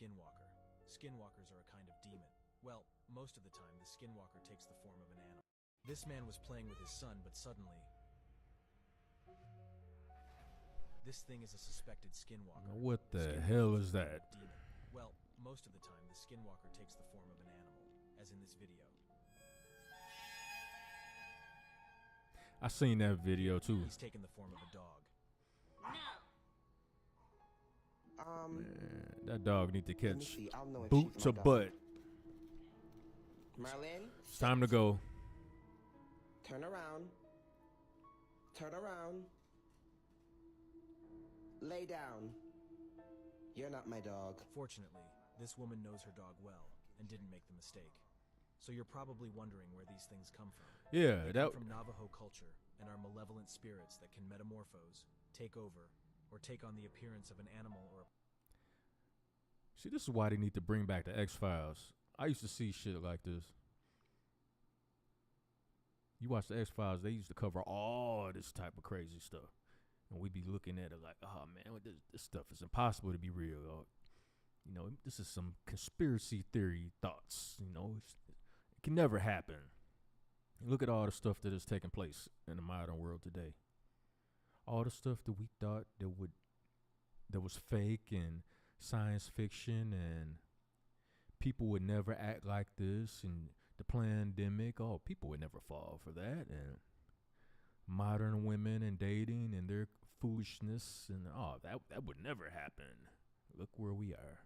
skinwalker. Skinwalkers are a kind of demon. Well, most of the time, the skinwalker takes the form of an animal. This man was playing with his son, but suddenly... This thing is a suspected skinwalker. What the hell is that? Demon. Well, most of the time, the skinwalker takes the form of an animal, as in this video. I seen that video too. He's taken the form of a dog. Man, that dog need to catch boot boot to butt. Merlin, It's time to go. turn around. Turn around. Lay down. You're not my dog. Fortunately, this woman knows her dog well and didn't make the mistake. So you're probably wondering where these things come from. Yeah, They that come from Navajo culture and are malevolent spirits that can metamorphose, take over, or take on the appearance of an animal or a... See, this is why they need to bring back the X-Files. I used to see shit like this. You watch the X-Files, they used to cover all this type of crazy stuff. And we'd be looking at it like, oh man, this stuff is impossible to be real. Or, you know, this is some conspiracy theory thoughts. You know, it can never happen. And look at all the stuff that is taking place in the modern world today. All the stuff that we thought that was fake and science fiction, and people would never act like this, and the pandemic, oh, people would never fall for that, and modern women and dating and their foolishness, and oh, that would never happen. Look where we are.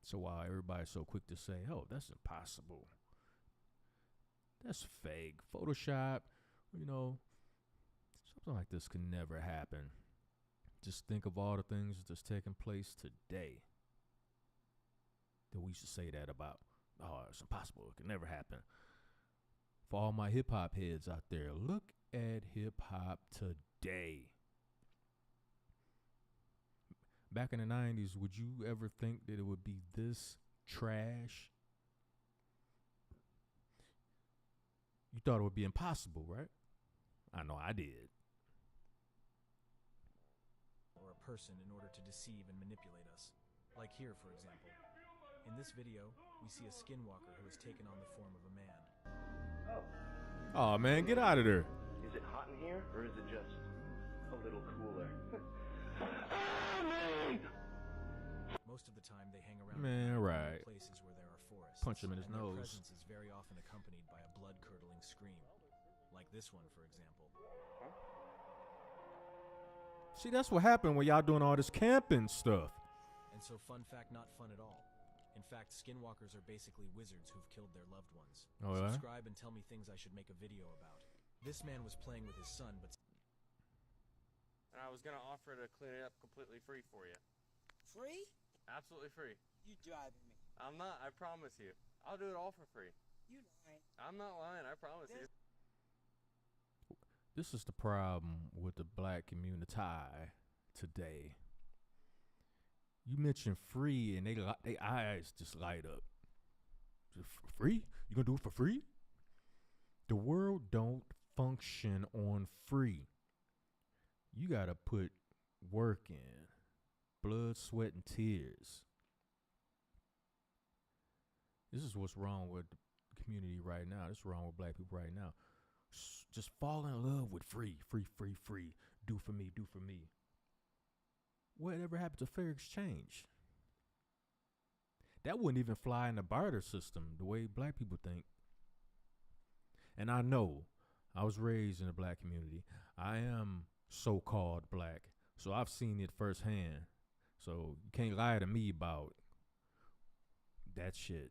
So while everybody's so quick to say, oh, that's impossible, that's fake, Photoshop, you know, something like this can never happen. Just think of all the things that's taking place today that we should say that about. Oh, it's impossible. It can never happen. For all my hip-hop heads out there, look at hip-hop today. Back in the 90s, would you ever think that it would be this trash? You thought it would be impossible, right? I know I did. or a person in order to deceive and manipulate us. Like here, for example. In this video, we see a skinwalker who has taken on the form of a man. Oh man, get out of there. Is it hot in here, or is it just a little cooler? Most of the time, they hang around Man, in right. places where there are forests. Punch him in his and their nose. presence is very often accompanied by a blood-curdling scream. Like this one, for example. See, that's what happened when y'all doing all this camping stuff. And so, fun fact, not fun at all. In fact, skinwalkers are basically wizards who've killed their loved ones. Oh, yeah? Subscribe and tell me things I should make a video about. This man was playing with his son, but... And I was gonna offer to clean it up completely free for you. Free? Absolutely free. You driving me. I'm not, I promise you. I'll do it all for free. You lying. I'm not lying, I promise you. This is the problem with the black community today. You mention free and they eyes just light up. Just free? You gonna do it for free? The world don't function on free. You gotta put work in. Blood, sweat, and tears. This is what's wrong with the community right now. This is wrong with black people right now. Just fall in love with free. Do for me, do for me. Whatever happened to fair exchange? That wouldn't even fly in the barter system the way black people think. And I know I was raised in the black community. I am so-called black, so I've seen it firsthand. So you can't lie to me about that shit.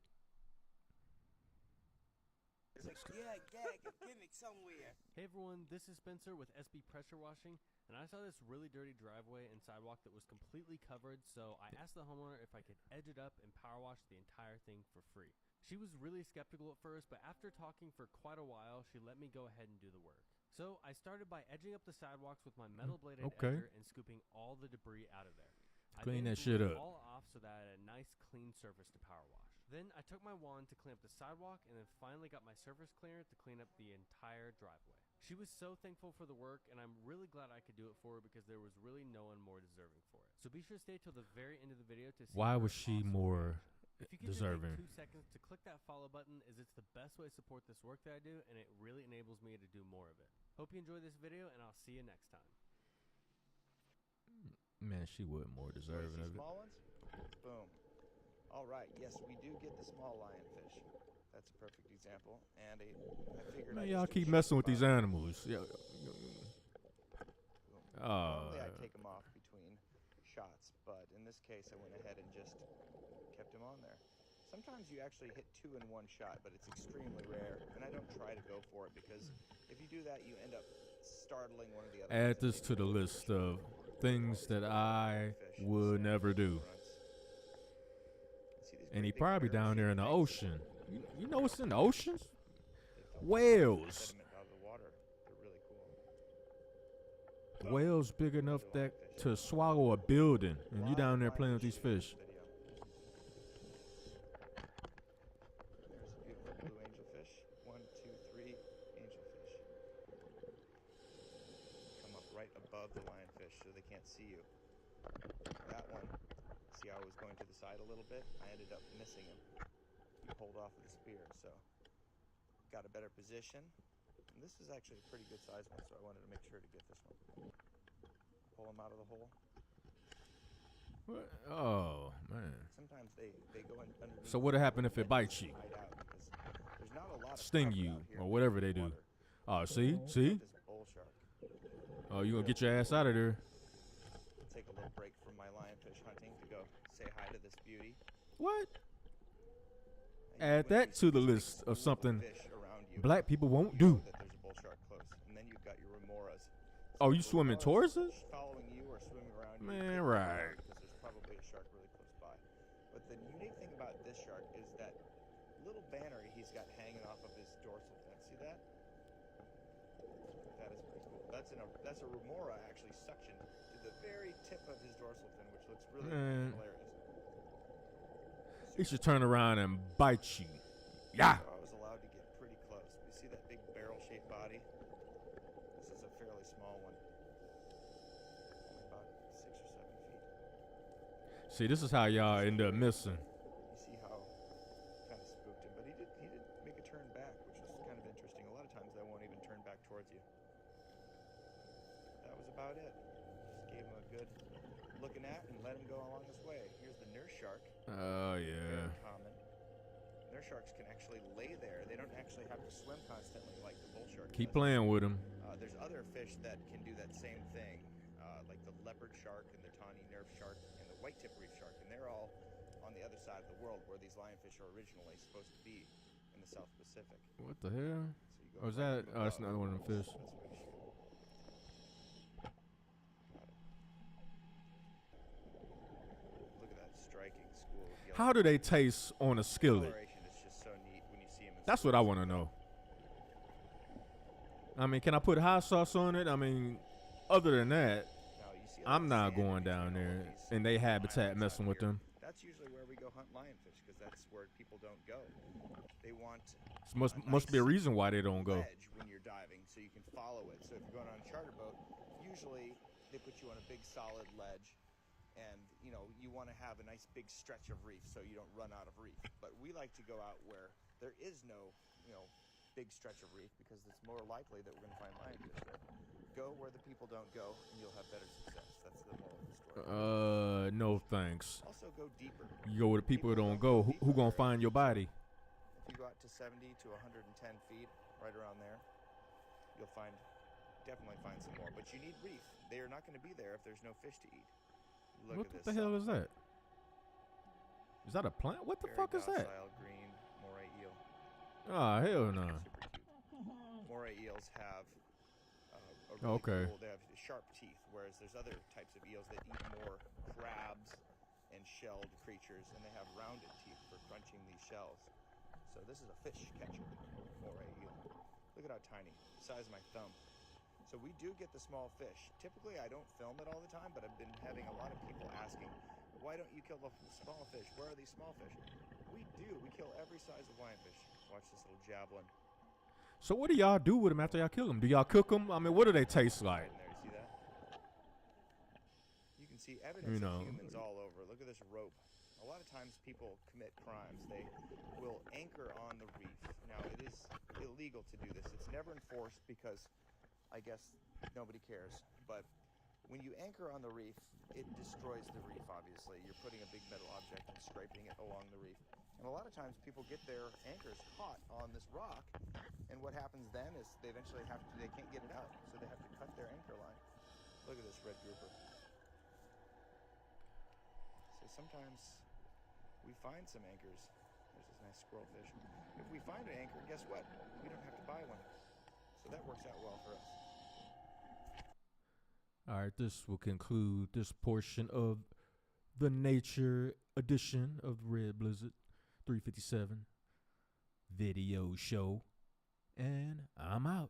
It's a gag, a gimmick somewhere. Hey everyone, this is Spencer with SB Pressure Washing, and I saw this really dirty driveway and sidewalk that was completely covered, so I asked the homeowner if I could edge it up and power wash the entire thing for free. She was really skeptical at first, but after talking for quite a while, she let me go ahead and do the work. So I started by edging up the sidewalks with my metal bladed edger and scooping all the debris out of there. Clean I then that shit blew it up. all off so that I had a nice clean surface to power wash. Then I took my wand to clean up the sidewalk and then finally got my surface cleaner to clean up the entire driveway. She was so thankful for the work, and I'm really glad I could do it for her because there was really no one more deserving for it. So be sure to stay till the very end of the video to see Why her was she awesome more reaction. If you could just deserving? take 2 seconds to click that follow button, as it's the best way to support this work that I do, and it really enables me to do more of it. Hope you enjoyed this video, and I'll see you next time. Man, she would more deserving of it. Small ones? Boom. All right. Yes, we do get the small lionfish. That's a perfect example. And I figured. Man, I'd y'all just do a keep short messing with these bite. animals. Yeah. Normally I take them off between shots, but in this case I went ahead and just kept him on there. Sometimes you actually hit 2 in one shot, but it's extremely rare, and I don't try to go for it because if you do that, you end up startling one of the other. Add this to the list of things that I would never do. And he probably down there in the ocean. You know what's in the ocean? Whales. Whales big enough that to swallow a building, and you down there playing with these fish. There's a beautiful blue angelfish. 1, 2, 3 angelfish. Come up right above the lionfish so they can't see you. That one, see how I was going to the side a little bit? I ended up missing him. He pulled off with the spear, so got a better position. And this is actually a pretty good size one, so I wanted to make sure to get this one. Pull him out of the hole. What? Oh, man. Sometimes they go in underneath. So what'll happen if it bites you? Hide out because there's not a lot of Sting cover you, out here or in whatever the they do. water. Oh, see? See? This bull shark. Oh, you gonna get your ass out of there. Take a little break from my lionfish hunting to go say hi to this beauty. What? And Add when that you to the see list this of pool something fish around you, black people won't you do. know that there's a bull shark close. And then you've got your remoras. Oh, you swimming towards it? Following you or swimming around you. Man, Keep an eye right. out because there's probably a shark really close by. But the unique thing about this shark is that little banner he's got hanging off of his dorsal fin. See that? That is pretty cool. That's a remora actually suctioned to the very tip of his dorsal fin, which looks really Man. hilarious. He should turn around and bite you. Yeah. So I was allowed to get pretty close. You see that big barrel-shaped body? This is a fairly small one. Only about 6 or 7 feet. See, this is how y'all end up missing. You see how kind of spooked him, but he did make a turn back, which was kind of interesting. A lot of times they won't even turn back towards you. That was about it. Just gave him a good looking at and let him go along this way. Here's the nurse shark. Oh, yeah. Very common. Nurse sharks can actually lay there. They don't actually have to swim constantly like the bull shark Keep does. playing with him. There's other fish that can do that same thing, like the leopard shark and the tawny nerve shark and the white tip reef shark, and they're all on the other side of the world where these lionfish are originally supposed to be in the South Pacific. What the hell? So you go Oh, is right that? from Oh, that's above. another one of them fish. That's what you shoot. Got it. Look at that striking school of yellow. How do they taste on a skillet? Coloration is just so neat when you see 'em in That's what I schools. want to know. I mean, can I put hot sauce on it? I mean, other than that, Now, you see a lot I'm of not sand going between down all there these in their habitat islands messing out with here. them. That's usually where we go hunt lionfish because that's where people don't go. They want It must be a reason why they don't go. ledge when you're diving so you can follow it. So if you're going on a charter boat, usually they put you on a big solid ledge and you want to have a nice big stretch of reef so you don't run out of reef. But we like to go out where there is no, big stretch of reef because it's more likely that we're going to find lionfish there. Go where the people don't go and you'll have better success. That's the moral of the story. No thanks. Also go deeper. You go where the people don't go. Who gonna find your body? If you go out to 70 to 110 feet, right around there, you'll definitely find some more. But you need reef. They are not going to be there if there's no fish to eat. Look What at this. the hell is that? Is that a plant? What the Very fuck is that? docile green moray eel. Ah, hell no. Super cute. Moray eels have a really Okay. cool, they have sharp teeth, whereas there's other types of eels that eat more crabs and shelled creatures, and they have rounded teeth for crunching these shells. So this is a fish catcher, moray eel. Look at how tiny, the size of my thumb. So we do get the small fish. Typically I don't film it all the time, but I've been having a lot of people asking, Why don't you kill the small fish? Where are these small fish? We do. We kill every size of lionfish. Watch this little javelin. So what do y'all do with them after y'all kill them? Do y'all cook them? I mean, what do they taste like? Right in there, you see that? You can see evidence of humans all over. Look at this rope. A lot of times people commit crimes. They will anchor on the reef. Now, it is illegal to do this. It's never enforced because I guess nobody cares. But when you anchor on the reef, it destroys the reef, obviously. You're putting a big metal object and scraping it along the reef. And a lot of times people get their anchors caught on this rock, and what happens then is they eventually they can't get it out, so they have to cut their anchor line. Look at this red grouper. So sometimes we find some anchors. There's this nice squirrel fish. If we find an anchor, guess what? We don't have to buy one. So that works out well for us. All right, this will conclude this portion of the nature edition of Red Blizzard 357 video show. And I'm out.